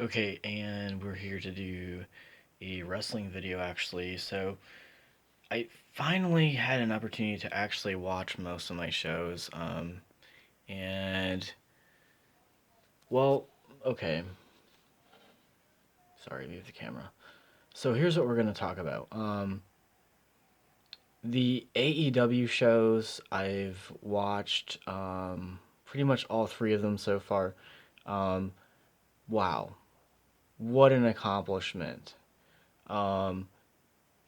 Okay, and we're here to do a wrestling video actually. So I finally had an opportunity to actually watch most of my shows. And well, okay. Sorry, move the camera. So here's what we're gonna talk about. The AEW shows I've watched pretty much all three of them so far. Um, wow, what an accomplishment! Um,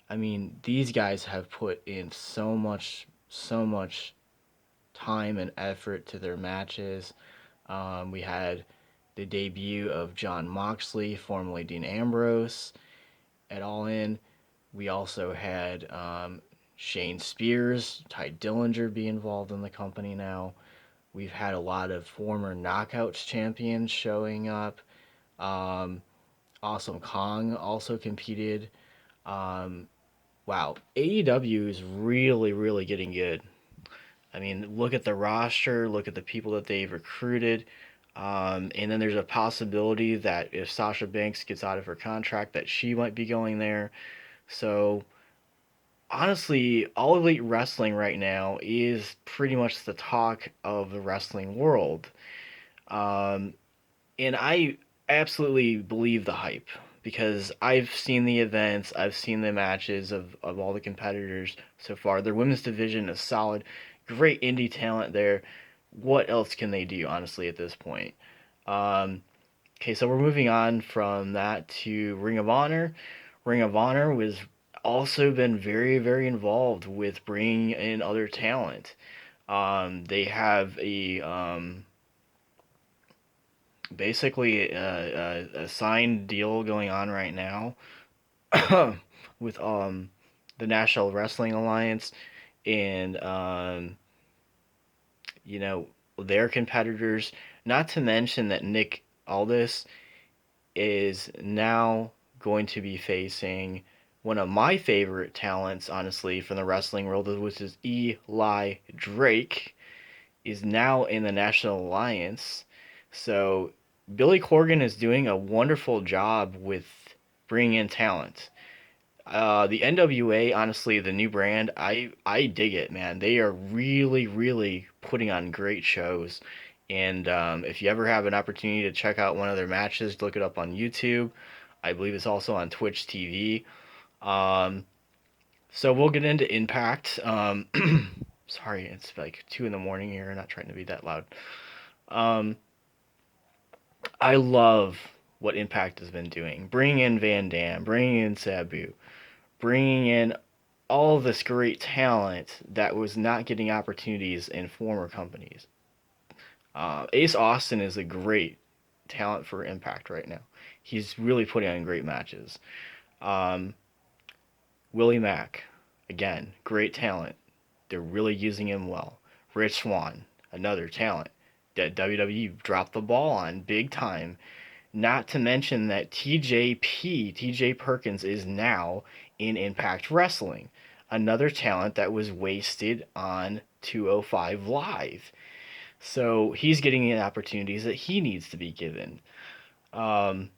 I mean, these guys have put in so much time and effort to their matches. We had the debut of John Moxley, formerly Dean Ambrose, at All In. We also had Shane Spears, Ty Dillinger be involved in the company now. We've had a lot of former Knockouts champions showing up. Um, awesome Kong also competed. Um, wow, AEW is really getting good. I mean, look at the roster, look at the people that they've recruited. And then there's a possibility that if Sasha Banks gets out of her contract, that she might be going there. So honestly, All Elite Wrestling right now is pretty much the talk of the wrestling world. Um, and I absolutely believe the hype because I've seen the events, I've seen the matches of all the competitors so far. Their women's division is solid, great indie talent there. What else can they do, honestly, at this point? Um, okay, so we're moving on from that to Ring of Honor. Ring of Honor was also been very involved with bringing in other talent. They have basically a signed deal going on right now with the National Wrestling Alliance and you know their competitors. Not to mention that Nick Aldis is now going to be facing one of my favorite talents, honestly, from the wrestling world, which is Eli Drake, is now in the National Alliance. So Billy Corgan is doing a wonderful job with bringing in talent. The NWA, honestly, the new brand, I dig it, man. They are really putting on great shows. And if you ever have an opportunity to check out one of their matches, look it up on YouTube. I believe it's also on Twitch TV. Um, so we'll get into Impact. Sorry, it's like 2 in the morning here. I'm not trying to be that loud. Um, I love what Impact has been doing. Bringing in Van Dam, bringing in Sabu, bringing in all this great talent that was not getting opportunities in former companies. Ace Austin is a great talent for Impact right now. He's really putting on great matches. Um, Willie Mack, again, great talent. They're really using him well. Rich Swann, another talent that WWE dropped the ball on big time. Not to mention that TJ Perkins, is now in Impact Wrestling. Another talent that was wasted on 205 Live. So he's getting the opportunities that he needs to be given. Um,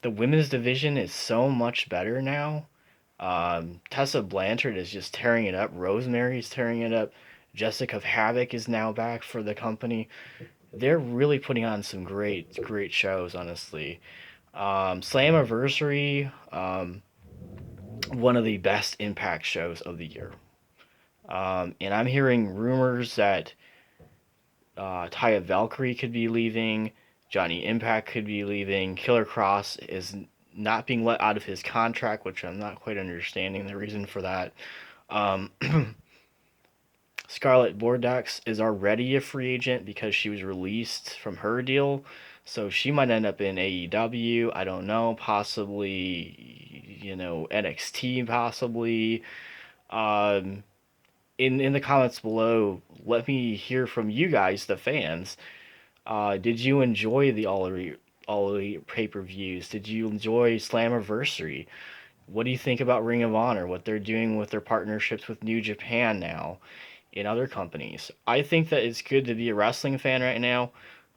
the women's division is so much better now. Tessa Blanchard is just tearing it up. Rosemary's tearing it up. Jessica Havoc is now back for the company. They're really putting on some great shows, honestly. Slammiversary, one of the best Impact shows of the year. And I'm hearing rumors that Taya Valkyrie could be leaving, Johnny Impact could be leaving, Killer Cross is not being let out of his contract, which I'm not quite understanding the reason for that. Um, Scarlett Bordeaux is already a free agent because she was released from her deal. So she might end up in AEW. I don't know. Possibly, NXT, possibly. Um, in the comments below, let me hear from you guys, the fans. Did you enjoy the All Elite pay per views? Did you enjoy Slammiversary? What do you think about Ring of Honor? What they're doing with their partnerships with New Japan now? In other companies. I think that it's good to be a wrestling fan right now.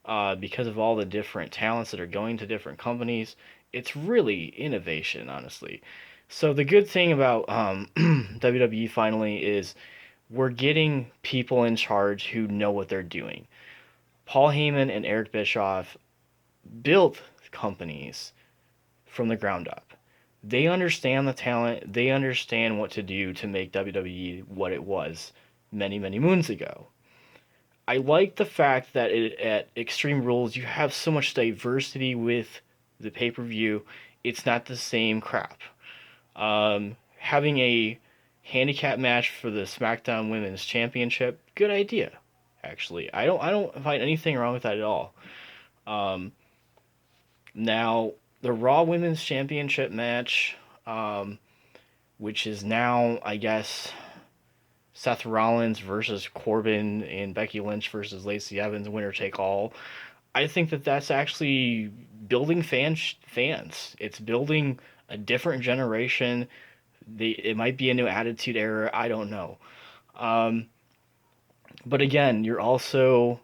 because of all the different talents that are going to different companies. It's really innovation, honestly. So the good thing about WWE finally is we're getting people in charge who know what they're doing. Paul Heyman and Eric Bischoff built companies from the ground up. They understand the talent, they understand what to do to make WWE what it was many, many moons ago. I like the fact that at Extreme Rules you have so much diversity with the pay per view. It's not the same crap. Having a handicap match for the SmackDown Women's Championship, good idea. Actually, I don't find anything wrong with that at all. Um, Now the Raw Women's Championship match, um, which is now I guess Seth Rollins versus Corbin and Becky Lynch versus Lacey Evans, winner take all. I think that that's actually building fans. It's building a different generation. It might be a new attitude era. I don't know. Um, but again, you're also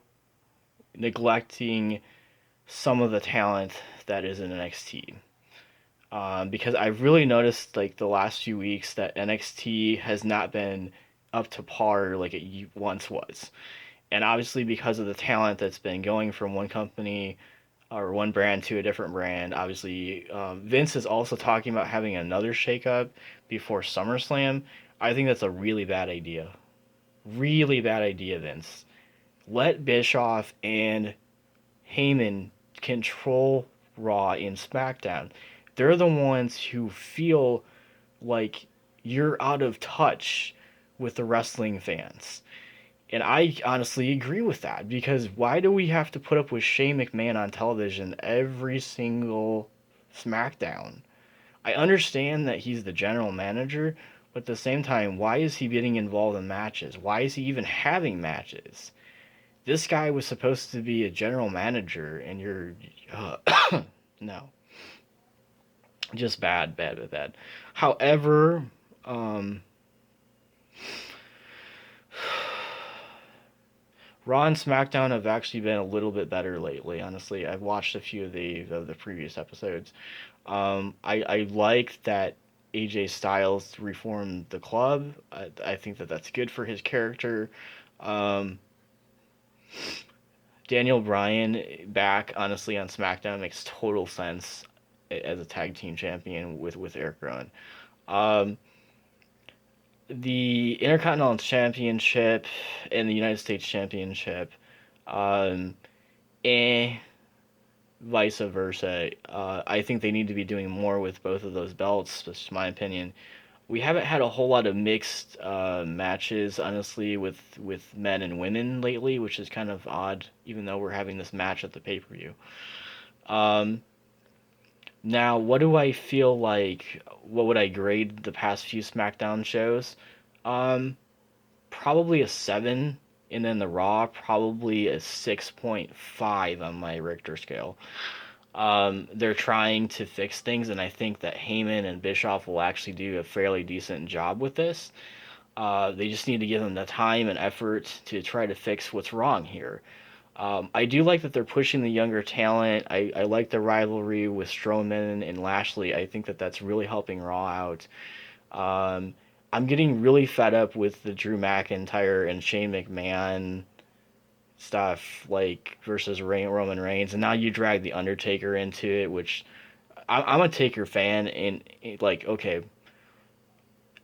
neglecting some of the talent that is in NXT. Because I've really noticed like the last few weeks that NXT has not been up to par like it once was. And obviously because of the talent that's been going from one company or one brand to a different brand, obviously Vince is also talking about having another shakeup before SummerSlam. I think that's a really bad idea. Really bad idea, Vince. Let Bischoff and Heyman control Raw and SmackDown. They're the ones who feel like you're out of touch with the wrestling fans. And I honestly agree with that because why do we have to put up with Shane McMahon on television every single SmackDown? I understand that he's the general manager, but at the same time, why is he getting involved in matches? Why is he even having matches? This guy was supposed to be a general manager, and you're no, just bad, bad, bad, bad. However, um, Raw and SmackDown have actually been a little bit better lately. Honestly, I've watched a few of the previous episodes. I like that AJ Styles reformed the club. I think that that's good for his character. Um, Daniel Bryan back honestly on SmackDown makes total sense as a tag team champion with Eric Rowan. Um, the Intercontinental Championship and the United States Championship, um, eh, vice versa. I think they need to be doing more with both of those belts. That's my opinion. We haven't had a whole lot of mixed matches, honestly, with men and women lately, which is kind of odd. Even though we're having this match at the pay per view. Um, Now, what do I feel like? What would I grade the past few SmackDown shows? Um, Probably a 7, and then the Raw probably a 6.5 on my Richter scale. They're trying to fix things, and I think that Heyman and Bischoff will actually do a fairly decent job with this. They just need to give them the time and effort to try to fix what's wrong here. I do like that they're pushing the younger talent. I like the rivalry with Strowman and Lashley. I think that that's really helping Raw out. Um, I'm getting really fed up with the Drew McIntyre and Shane McMahon stuff, like versus Roman Reigns, and now you drag the Undertaker into it, which I'm a Taker fan, and like okay,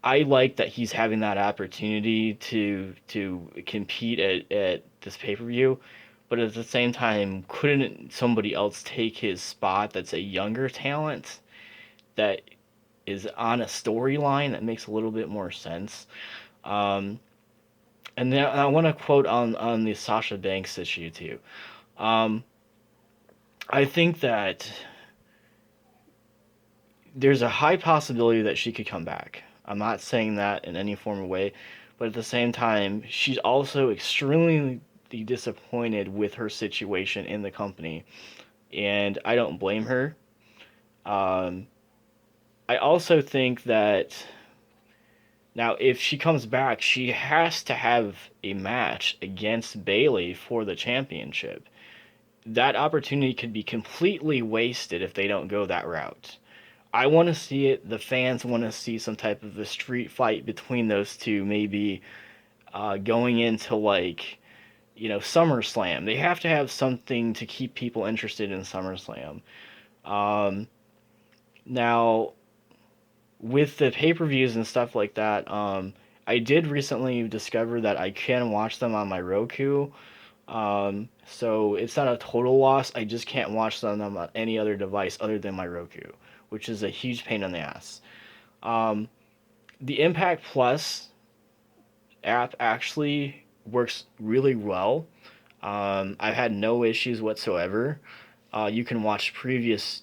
I like that he's having that opportunity to compete at this pay per view, but at the same time, couldn't somebody else take his spot that's a younger talent that is on a storyline that makes a little bit more sense? Um, and then I want to quote on the Sasha Banks issue too. Um, I think that there's a high possibility that she could come back. I'm not saying that in any form of way, but at the same time, she's also extremely disappointed with her situation in the company, and I don't blame her. Um, I also think that now if she comes back, she has to have a match against Bailey for the championship. that opportunity could be completely wasted if they don't go that route. I want to see it. The fans want to see some type of a street fight between those two, maybe going into like SummerSlam. They have to have something to keep people interested in SummerSlam. Um, Now, with the pay per views and stuff like that, I did recently discover that I can watch them on my Roku. So it's not a total loss. I just can't watch them on any other device other than my Roku, which is a huge pain in the ass. Um, the Impact Plus app actually works really well. I've had no issues whatsoever. You can watch previous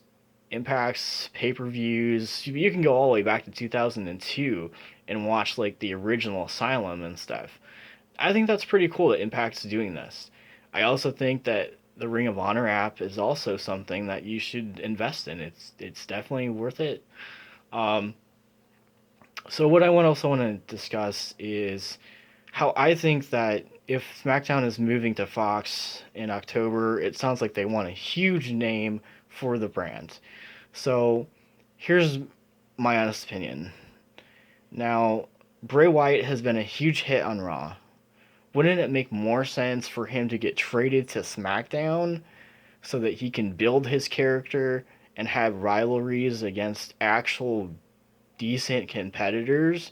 Impacts, pay per views. You can go all the way back to 2002 and watch like the original Asylum and stuff. I think that's pretty cool that Impact's doing this. I also think that the Ring of Honor app is also something that you should invest in. It's definitely worth it. Um, so what I also want to discuss is how I think that if SmackDown is moving to Fox in October, it sounds like they want a huge name for the brand. So here's my honest opinion. Now, Bray Wyatt has been a huge hit on Raw. Wouldn't it make more sense for him to get traded to SmackDown so that he can build his character and have rivalries against actual decent competitors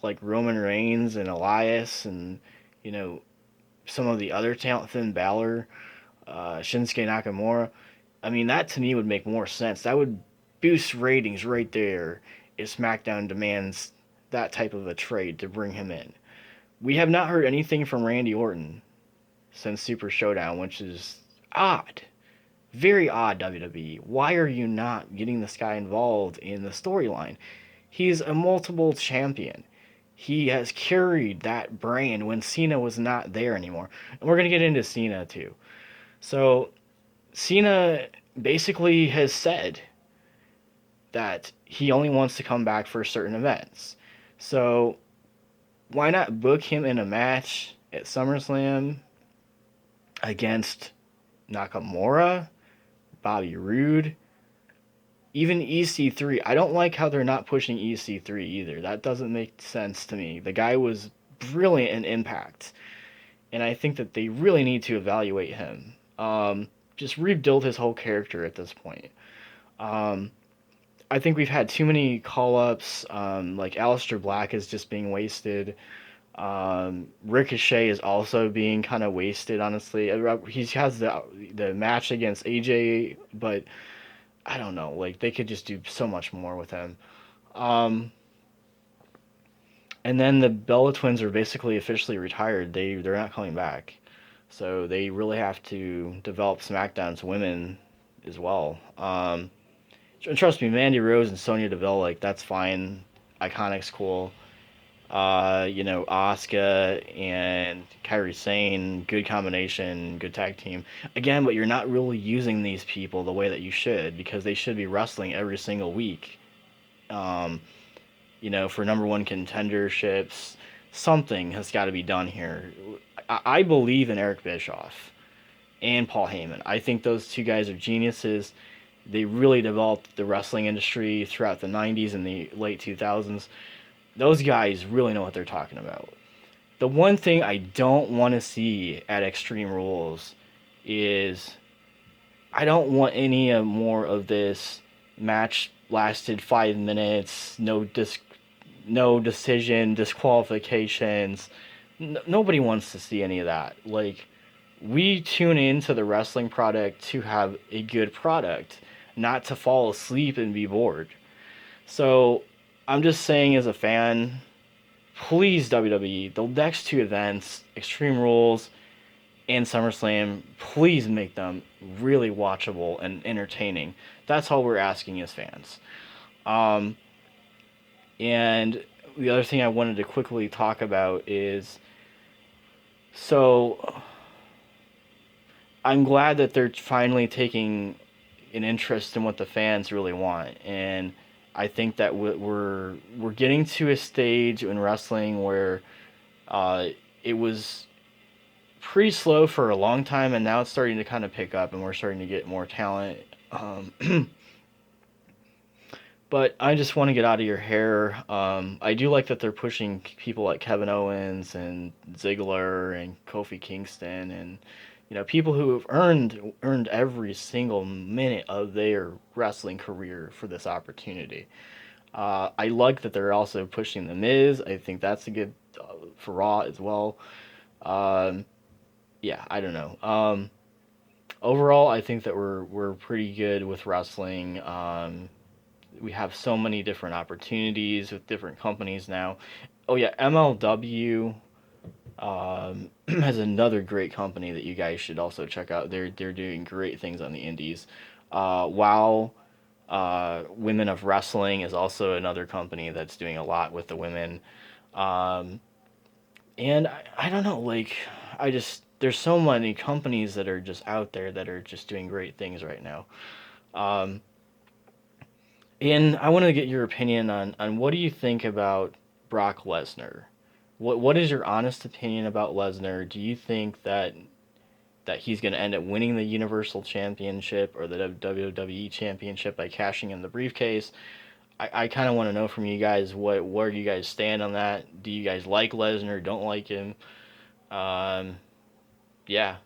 like Roman Reigns and Elias and you know some of the other talent, Finn Balor, Shinsuke Nakamura. I mean, that to me would make more sense. That would boost ratings right there if SmackDown demands that type of a trade to bring him in. We have not heard anything from Randy Orton since Super Showdown, which is odd. Very odd, WWE. Why are you not getting this guy involved in the storyline? He's a multiple champion. He has carried that brand when Cena was not there anymore. And we're going to get into Cena too. So, Cena basically has said that he only wants to come back for certain events. So, why not book him in a match at SummerSlam against Nakamura, Bobby Roode, even EC3? I don't like how they're not pushing EC3 either. That doesn't make sense to me. The guy was brilliant in Impact, and I think that they really need to evaluate him. Just rebuild his whole character at this point. Um, I think we've had too many call ups. Like Aleister Black is just being wasted. Ricochet is also being kind of wasted, honestly. He has the match against AJ, but I don't know. Like they could just do so much more with him. Um, and then the Bella Twins are basically officially retired. They're not coming back, so they really have to develop SmackDown's women as well. Trust me, Mandy Rose and Sonya Deville, like that's fine. Iconic's cool. Asuka and Kairi Sane, good combination, good tag team. Again, but you're not really using these people the way that you should because they should be wrestling every single week. Um, for number one contenderships, something has got to be done here. I believe in Eric Bischoff and Paul Heyman. I think those two guys are geniuses. They really developed the wrestling industry throughout the 90s and the late 2000s. Those guys really know what they're talking about. The one thing I don't want to see at Extreme Rules is I don't want any more of this match lasted 5 minutes, no decision, disqualifications. Nobody wants to see any of that. Like, we tune into the wrestling product to have a good product, not to fall asleep and be bored. So, I'm just saying as a fan, please WWE, the next two events, Extreme Rules and SummerSlam, please make them really watchable and entertaining. That's all we're asking as fans. Um, and the other thing I wanted to quickly talk about is so I'm glad that they're finally taking an interest in what the fans really want, and I think that we're getting to a stage in wrestling where uh, it was pretty slow for a long time, and now it's starting to kind of pick up, and we're starting to get more talent. But I just want to get out of your hair. I do like that they're pushing people like Kevin Owens and Ziggler and Kofi Kingston, and people who have earned every single minute of their wrestling career for this opportunity. I like that they're also pushing the Miz. I think that's a good for Raw as well. Um, yeah, I don't know. Overall, I think that we're pretty good with wrestling. We have so many different opportunities with different companies now. Oh yeah, MLW has another great company that you guys should also check out. They're doing great things on the indies. WoW Women of Wrestling is also another company that's doing a lot with the women. Um, and I don't know, like I just there's so many companies that are just out there that are just doing great things right now. Um, and I want to get your opinion on what do you think about Brock Lesnar? What is your honest opinion about Lesnar? Do you think that he's going to end up winning the Universal Championship or the WWE Championship by cashing in the briefcase? I kind of want to know from you guys where do you guys stand on that? Do you guys like Lesnar? Don't like him? Um, yeah.